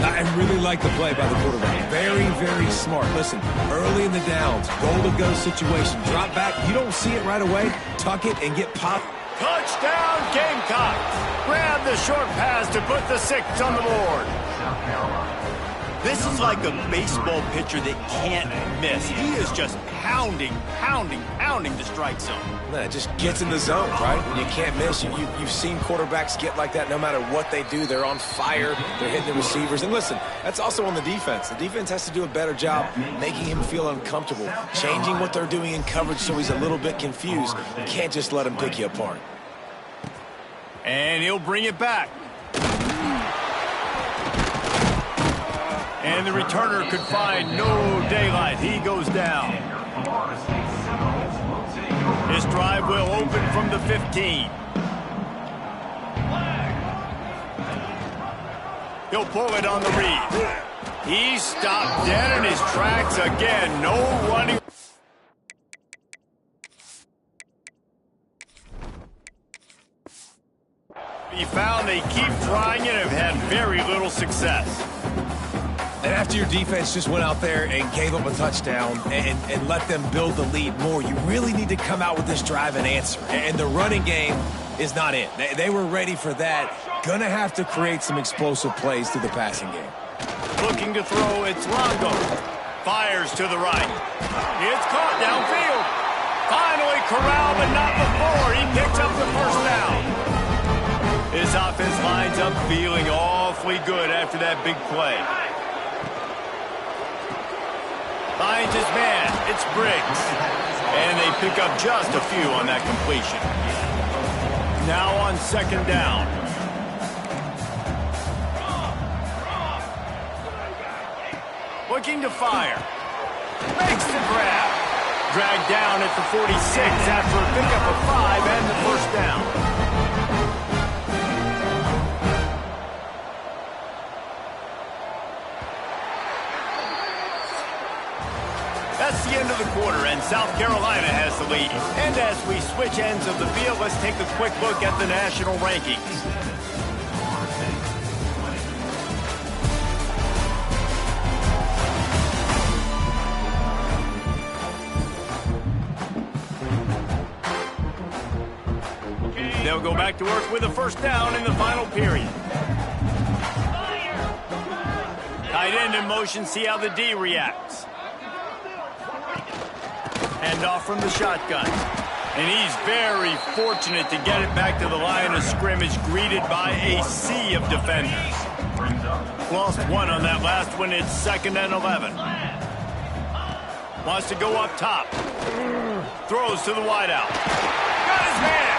I really like the play by the quarterback. Very, very smart. Listen, early in the downs, goal-to-go situation. Drop back, you don't see it right away. Tuck it and get popped. Touchdown, Gamecocks. Grab the short pass to put the 6 on the board. This is like a baseball pitcher that can't miss. He is just pounding the strike zone. It just gets in the zone, right? When you can't miss, you've seen quarterbacks get like that no matter what they do. They're on fire. They're hitting the receivers. And listen, that's also on the defense. The defense has to do a better job making him feel uncomfortable, changing what they're doing in coverage so he's a little bit confused. You can't just let him pick you apart. And he'll bring it back. And the returner could find no daylight. He goes down. His drive will open from the 15. He'll pull it on the read. He stopped dead in his tracks again. No running. He found they keep trying and have had very little success. And after your defense just went out there and gave up a touchdown and let them build the lead more, you really need to come out with this drive and answer. And the running game is not it. They were ready for that. Gonna have to create some explosive plays through the passing game. Looking to throw, it's Longo. Fires to the right. It's caught downfield. Finally corralled, but not before. He picks up the first down. This offense lines up feeling awfully good after that big play. Finds his man. It's Briggs. And they pick up just a few on that completion. Now on second down. Looking to fire. Makes the grab. Dragged down at the 46 after a pickup of 5 and the first down. That's the end of the quarter, and South Carolina has the lead. And as we switch ends of the field, let's take a quick look at the national rankings. They'll go back to work with a first down in the final period. Tight end in motion, see how the D reacts. Hand off from the shotgun. And he's very fortunate to get it back to the line of scrimmage, greeted by a sea of defenders. Lost one on that last one. It's 2nd and 11. Wants to go up top. Throws to the wideout. Got his man.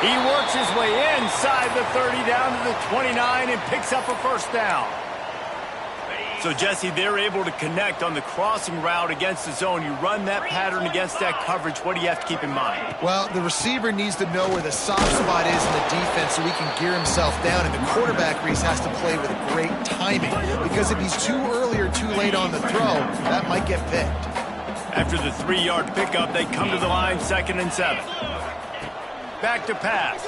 He works his way inside the 30 down to the 29 and picks up a first down. So, Jesse, they're able to connect on the crossing route against the zone. You run that pattern against that coverage. What do you have to keep in mind? Well, the receiver needs to know where the soft spot is in the defense so he can gear himself down. And the quarterback, Reese, has to play with great timing. Because if he's too early or too late on the throw, that might get picked. After the 3-yard pickup, they come to the line, 2nd and 7. Back to pass.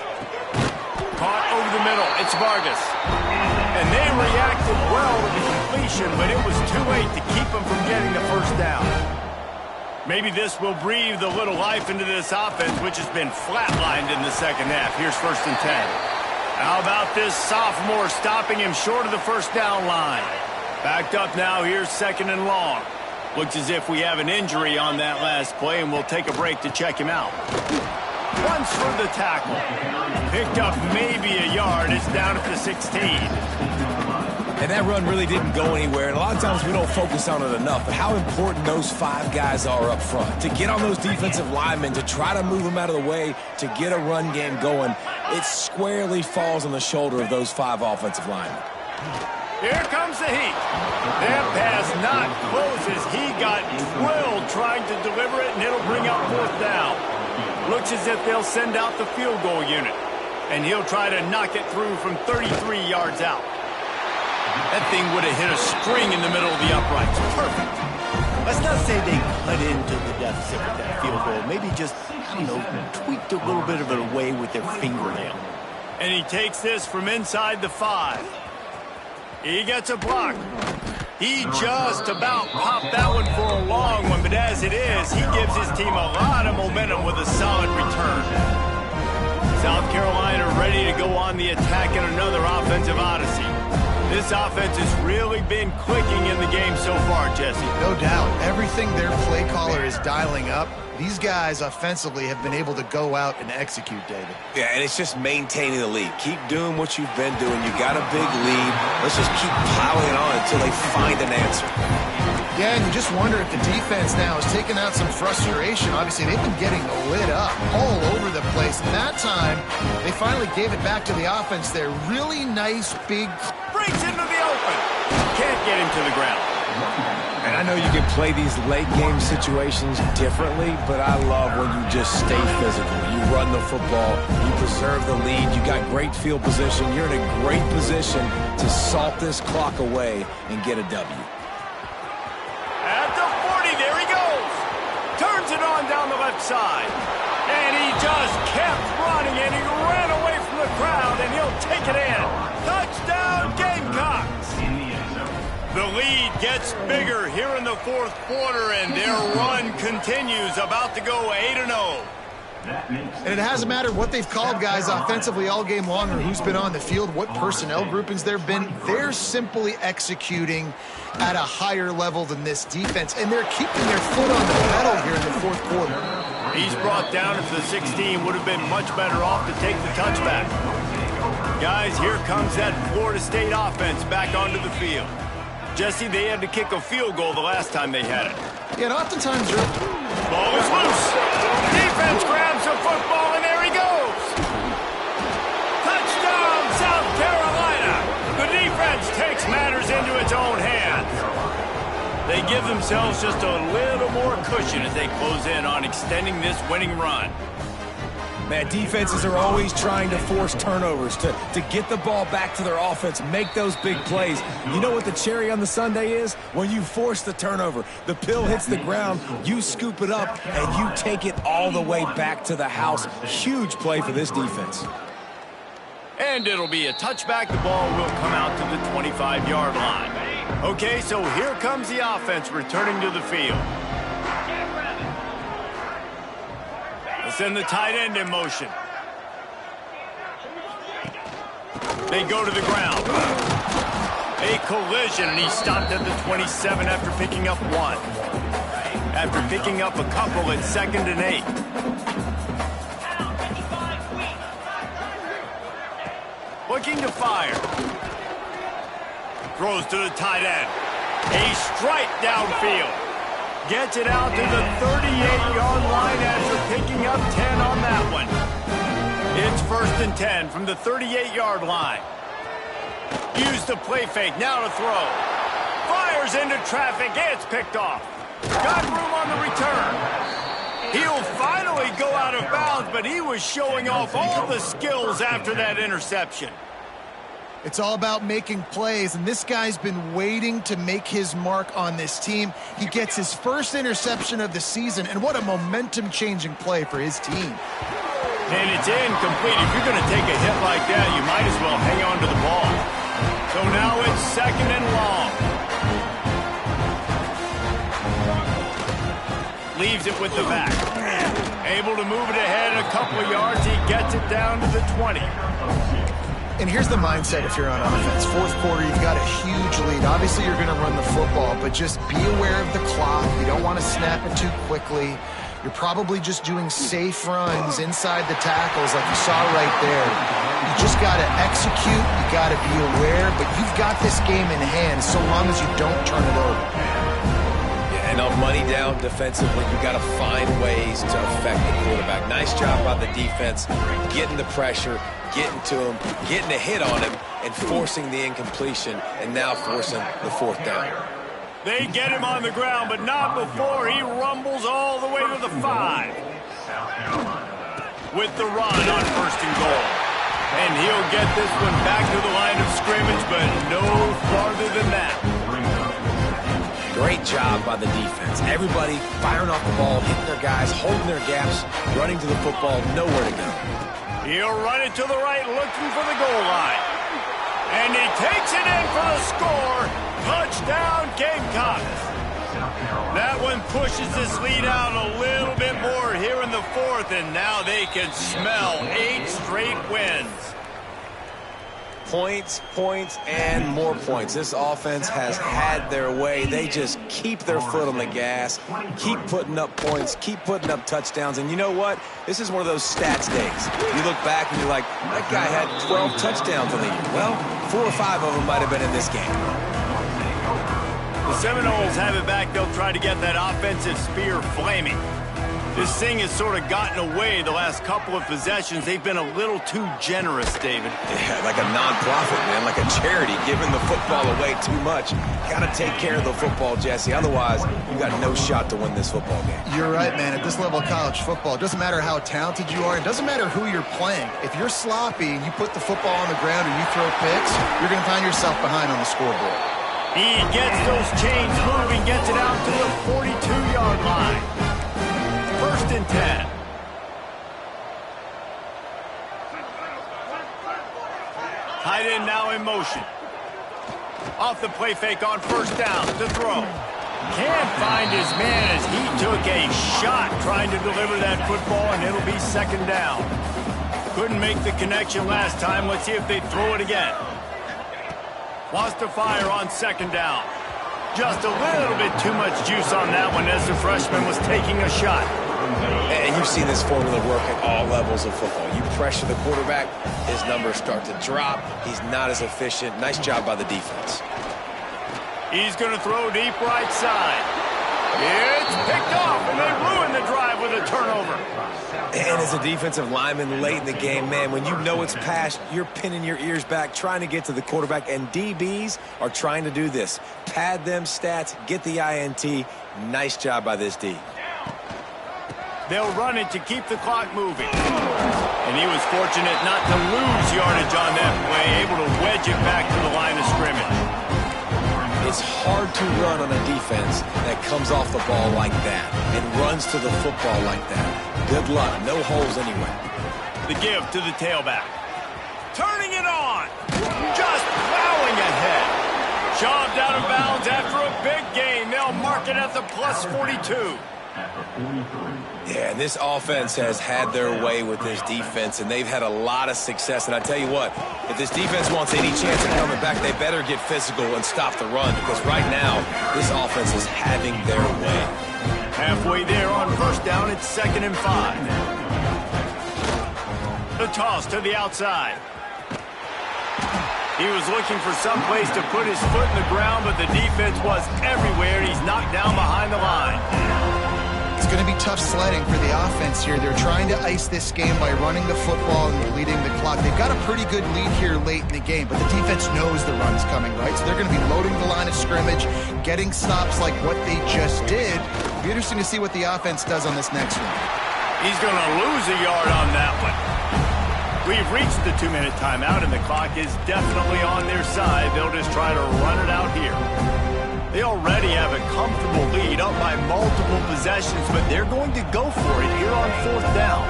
Caught over the middle. It's Vargas. And they reacted well with the completion, but it was too late to keep them from getting the first down. Maybe this will breathe a little life into this offense, which has been flatlined in the second half. Here's 1st and 10. How about this sophomore stopping him short of the first down line? Backed up now. Here's 2nd and long. Looks as if we have an injury on that last play, and we'll take a break to check him out. Runs for the tackle. Picked up maybe a yard. It's down at the 16. And that run really didn't go anywhere. And a lot of times we don't focus on it enough. But how important those 5 guys are up front. To get on those defensive linemen, to try to move them out of the way, to get a run game going, it squarely falls on the shoulder of those 5 offensive linemen. Here comes the heat. That pass not close as he got drilled trying to deliver it, and it'll bring up 4th down. Looks as if they'll send out the field goal unit. And he'll try to knock it through from 33 yards out. That thing would have hit a string in the middle of the uprights. Perfect. Let's not say they cut into the deficit with that field goal. Maybe just, tweaked a little bit of it away with their fingernail. And he takes this from inside the 5. He gets a block. He just about popped that one for a long one, but as it is, he gives his team a lot of momentum with a solid return. South Carolina ready to go on the attack in another offensive odyssey. This offense has really been clicking in the game so far, Jesse. No doubt. Everything their play caller is dialing up, these guys offensively have been able to go out and execute, David. Yeah, and it's just maintaining the lead. Keep doing what you've been doing. You got a big lead. Let's just keep piling it on until they find an answer. Yeah, and you just wonder if the defense now has taken out some frustration. Obviously, they've been getting lit up all over the place. And that time, they finally gave it back to the offense there. Really nice, big... Breaks into the open. Can't get him to the ground. And Man, I know you can play these late game situations differently, but I love when you just stay physical. You run the football, you preserve the lead, you got great field position. You're in a great position to salt this clock away and get a W. At the 40, there he goes. Turns it on down the left side. And he just kept running, and he ran away from the crowd, and he'll take it in. Touchdown, Gamecocks. The lead gets bigger here in the fourth quarter, and their run continues, about to go 8-0. And it hasn't mattered what they've called guys offensively all game long or who's been on the field, what personnel groupings there have been. They're simply executing at a higher level than this defense, and they're keeping their foot on the pedal here in the fourth quarter. He's brought down at the 16, would have been much better off to take the touchback. Guys, here comes that Florida State offense back onto the field. Jesse, they had to kick a field goal the last time they had it. Yeah, and oftentimes, Drew. Ball is loose. Defense grabs the football, and there he goes. Touchdown, South Carolina. The defense takes matters into its own hands. They give themselves just a little more cushion as they close in on extending this winning run. Man, defenses are always trying to force turnovers to get the ball back to their offense, make those big plays. You know what the cherry on the sundae is? When you force the turnover, the pill hits the ground, you scoop it up, and you take it all the way back to the house. Huge play for this defense. And it'll be a touchback. The ball will come out to the 25-yard line. Okay, so here comes the offense returning to the field. Send the tight end in motion. They go to the ground. A collision, and he stopped at the 27 after picking up one. After picking up a couple at 2nd and 8. Looking to fire. Throws to the tight end. A strike downfield. Gets it out to the 38-yard line after picking up 10 on that one. It's 1st and 10 from the 38-yard line. Used the play fake, now to throw. Fires into traffic, it's picked off. Got room on the return. He'll finally go out of bounds, but he was showing off all the skills after that interception. It's all about making plays, and this guy's been waiting to make his mark on this team. He gets his first interception of the season, and what a momentum-changing play for his team. And it's incomplete. If you're going to take a hit like that, you might as well hang on to the ball. So now it's 2nd and long. Leaves it with the back. Able to move it ahead a couple of yards. He gets it down to the 20. And here's the mindset if you're on offense. Fourth quarter, you've got a huge lead. Obviously, you're going to run the football, but just be aware of the clock. You don't want to snap it too quickly. You're probably just doing safe runs inside the tackles like you saw right there. You just got to execute. You got to be aware, but you've got this game in hand so long as you don't turn it over. And on money down defensively, you got to find ways to affect the quarterback. Nice job by the defense, getting the pressure, getting to him, getting a hit on him, and forcing the incompletion, and now forcing the 4th down. They get him on the ground, but not before he rumbles all the way to the 5. With the run on 1st and goal. And he'll get this one back to the line of scrimmage, but no farther than that. Great job by the defense. Everybody firing off the ball, hitting their guys, holding their gaps, running to the football, nowhere to go. He'll run it to the right, looking for the goal line. And he takes it in for the score. Touchdown, Gamecocks. That one pushes this lead out a little bit more here in the 4th, and now they can smell 8 straight wins. Points, points, and more points. This offense has had their way. They just keep their foot on the gas, keep putting up points, keep putting up touchdowns. And you know what? This is one of those stats days. You look back and you're like, that guy had 12 touchdowns on the year. Well, 4 or 5 of them might have been in this game. The Seminoles have it back. They'll try to get that offensive spear flaming. This thing has sort of gotten away the last couple of possessions. They've been a little too generous, David. Yeah, like a non-profit, man, like a charity, giving the football away too much. Got to take care of the football, Jesse. Otherwise, you got no shot to win this football game. You're right, man. At this level of college football, it doesn't matter how talented you are. It doesn't matter who you're playing. If you're sloppy and you put the football on the ground or you throw picks, you're going to find yourself behind on the scoreboard. He gets those chains moving, gets it out to the 42-yard line. 1st and 10. Tight end now in motion. Off the play fake on 1st down to throw. Can't find his man as he took a shot trying to deliver that football, and it'll be 2nd down. Couldn't make the connection last time. Let's see if they throw it again. Wants to fire on 2nd down. Just a little bit too much juice on that one as the freshman was taking a shot. And you've seen this formula work at all levels of football. You pressure the quarterback, his numbers start to drop. He's not as efficient. Nice job by the defense. He's going to throw deep right side. It's picked off, and they ruin the drive with a turnover. And as a defensive lineman late in the game, man, when you know it's past, you're pinning your ears back, trying to get to the quarterback, and DBs are trying to do this. Pad them stats, get the INT. Nice job by this D. They'll run it to keep the clock moving. And he was fortunate not to lose yardage on that play, able to wedge it back to the line of scrimmage. It's hard to run on a defense that comes off the ball like that and runs to the football like that. Good luck. No holes anyway. The give to the tailback. Turning it on. Just plowing ahead. Shoved out of bounds after a big gain. They'll mark it at the plus 42. Yeah, and this offense has had their way with this defense, and they've had a lot of success. And I tell you what, if this defense wants any chance of coming back, they better get physical and stop the run, because right now, this offense is having their way. Halfway there on 1st down, it's 2nd and 5. The toss to the outside. He was looking for some place to put his foot in the ground, but the defense was everywhere. He's knocked down behind the line. It's going to be tough sledding for the offense here. They're trying to ice this game by running the football and leading the clock. They've got a pretty good lead here late in the game, but the defense knows the run's coming, right? So they're going to be loading the line of scrimmage, getting stops like what they just did. It'll be interesting to see what the offense does on this next one. He's going to lose a yard on that one. We've reached the 2-minute timeout, and the clock is definitely on their side. They'll just try to run it out here. They already have a comfortable lead, up by multiple possessions, but they're going to go for it here on 4th down.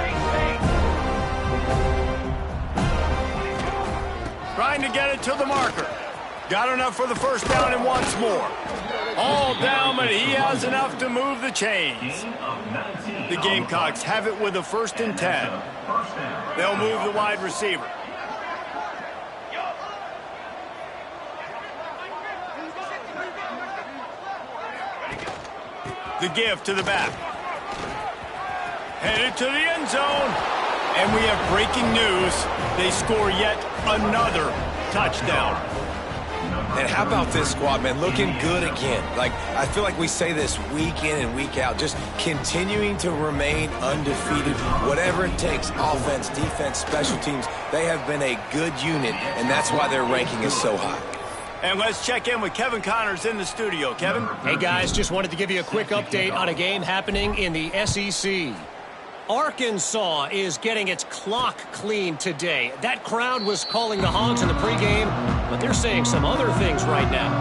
Trying to get it to the marker. Got enough for the 1st down and wants more. All down, but he has enough to move the chains. The Gamecocks have it with a 1st and 10. They'll move the wide receiver. The give to the back. Headed to the end zone. And we have breaking news. They score yet another touchdown. And how about this squad, man? Looking good again. Like, I feel like we say this week in and week out, just continuing to remain undefeated. Whatever it takes, offense, defense, special teams, they have been a good unit, and that's why their ranking is so high. And let's check in with Kevin Connors in the studio. Kevin? Hey, guys, just wanted to give you a quick update on a game happening in the SEC. Arkansas is getting its clock cleaned today. That crowd was calling the Hogs in the pregame, but they're saying some other things right now.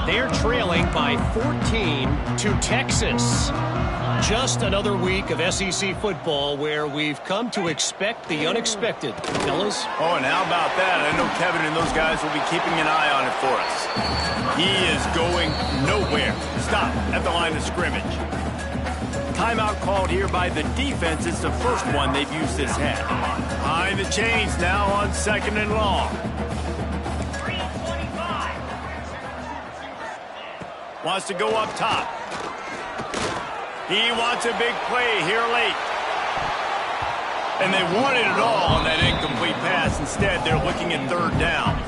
They're trailing by 14 to Texas. Just another week of SEC football where we've come to expect the unexpected. Fellas? Oh, and how about that? I know Kevin and those guys will be keeping an eye on it for us. He is going nowhere. Stop at the line of scrimmage. Timeout called here by the defense. It's the first one they've used this half. Behind the chains now on 2nd and long. Wants to go up top. He wants a big play here late. And they wanted it all on that incomplete pass. Instead, they're looking at 3rd down.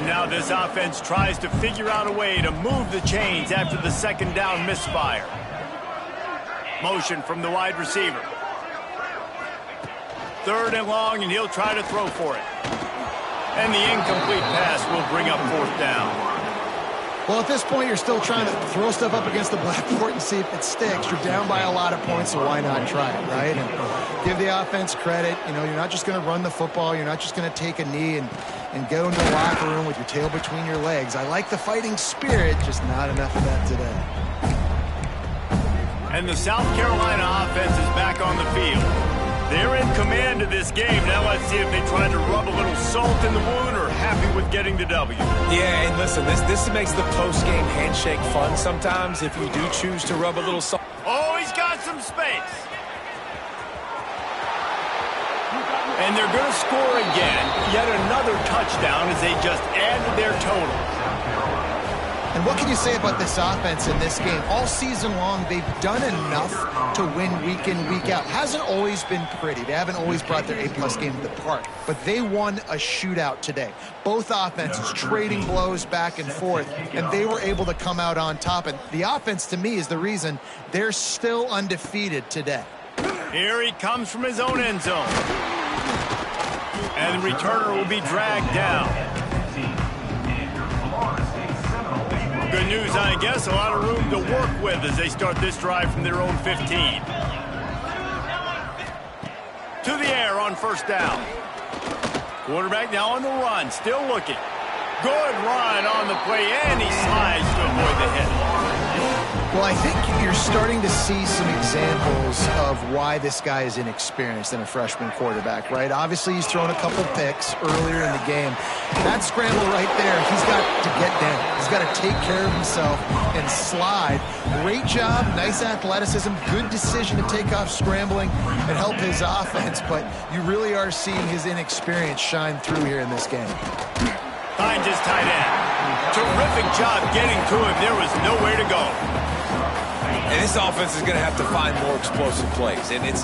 Now this offense tries to figure out a way to move the chains after the 2nd down misfire. Motion from the wide receiver. 3rd and long, and he'll try to throw for it. And the incomplete pass will bring up 4th down. Well, at this point, you're still trying to throw stuff up against the blackboard and see if it sticks. You're down by a lot of points, so why not try it, right? And give the offense credit. You know, you're not just going to run the football. You're not just going to take a knee and go into the locker room with your tail between your legs. I like the fighting spirit, just not enough of that today. And the South Carolina offense is back on the field. They're in command of this game. Now let's see if they try to rub a little salt in the wound or happy with getting the W. Yeah, and listen, this makes the post-game handshake fun sometimes if you do choose to rub a little salt. Oh, he's got some space. And they're going to score again. Yet another touchdown as they just add to their total. And what can you say about this offense in this game? All season long, they've done enough to win week in, week out. Hasn't always been pretty. They haven't always brought their A-plus game to the park. But they won a shootout today. Both offenses trading blows back and forth, and they were able to come out on top. And the offense, to me, is the reason they're still undefeated today. Here he comes from his own end zone. And the returner will be dragged down. Good news, I guess. A lot of room to work with as they start this drive from their own 15. To the air on 1st down. Quarterback now on the run, still looking. Good run on the play, and he slides to avoid the hit. Well, I think you're starting to see some examples of why this guy is inexperienced in a freshman quarterback, right? Obviously, he's thrown a couple picks earlier in the game. That scramble right there, he's got to get down. He's got to take care of himself and slide. Great job, nice athleticism, good decision to take off scrambling and help his offense, but you really are seeing his inexperience shine through here in this game. Finds his tight end. Terrific job getting to him. There was nowhere to go. And this offense is going to have to find more explosive plays. And it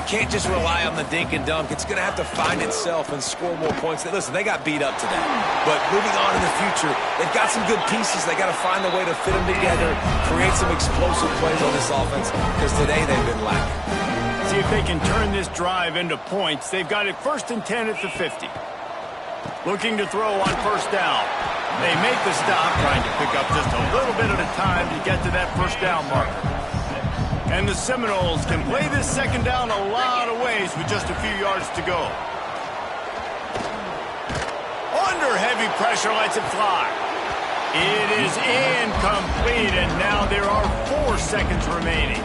can't just rely on the dink and dunk. It's going to have to find itself and score more points. Listen, they got beat up today. But moving on in the future, they've got some good pieces. They got to find a way to fit them together, create some explosive plays on this offense, because today they've been lacking. See if they can turn this drive into points. They've got it 1st and 10 at the 50. Looking to throw on 1st down. They make the stop, trying to pick up just a little bit at a time to get to that 1st down marker. And the Seminoles can play this 2nd down a lot of ways with just a few yards to go. Under heavy pressure, lets it fly. It is incomplete, and now there are 4 seconds remaining.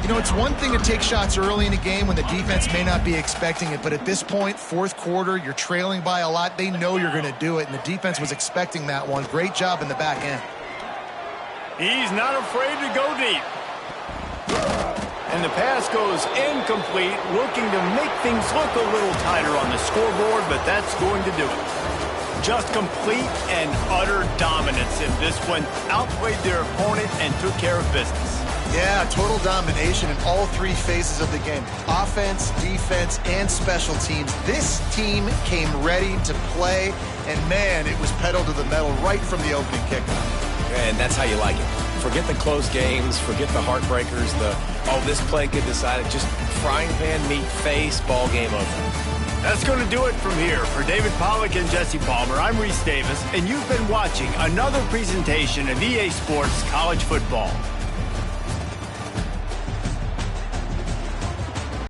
You know, it's one thing to take shots early in a game when the defense may not be expecting it, but at this point, 4th quarter, you're trailing by a lot. They know you're going to do it, and the defense was expecting that one. Great job in the back end. He's not afraid to go deep. And the pass goes incomplete, looking to make things look a little tighter on the scoreboard, but that's going to do it. Just complete and utter dominance in this one. Outplayed their opponent and took care of business. Yeah, total domination in all 3 phases of the game. Offense, defense, and special teams. This team came ready to play, and man, it was pedal to the metal right from the opening kickoff. And that's how you like it. Forget the close games, forget the heartbreakers, this play could decide it. Just frying pan, meat, face, ball game over. That's going to do it from here. For David Pollack and Jesse Palmer, I'm Reese Davis, and you've been watching another presentation of EA Sports College Football.